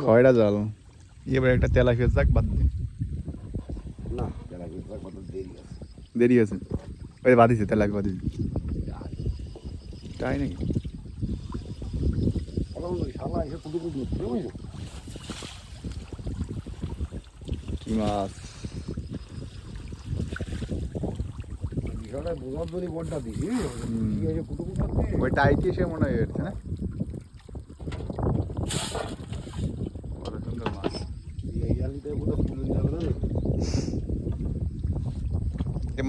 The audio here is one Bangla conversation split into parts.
খয়রা জাল এবার একটা তেলাপিয়া যাক বাদ দে দেরি আছে ওই বাদিছে তেলাপি বাদিছে তাই নাকি কি মাছ ওইটা আইটি এসে মনে হয় না কত সুন্দর মাছ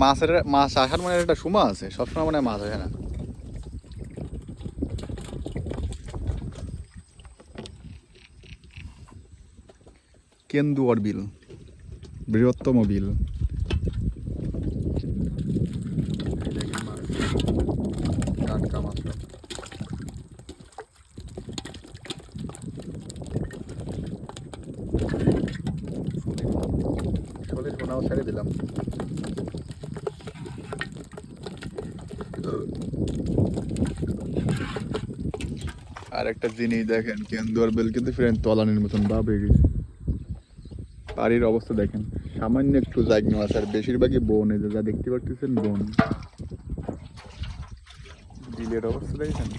মাছের মাছ আসার মানে একটা সময় আছে সবসময় মানে মাছ আসে না কেন্দুয়ার বিল বৃহত্তম বিল টাটকা মাছ শোলের পোনাও ছেড়ে দিলাম আর একটা জিনিস দেখেন কেন্দুয়ার বিল কিন্তু ফ্রেন্ড তলানির মতন ভাব হয়ে গেছে বাড়ির অবস্থা দেখেন সামান্য একটু জায়গা আছে আর বেশিরভাগই বন এই যা দেখতে পাচ্ছেন বন বিলের অবস্থা দেখেন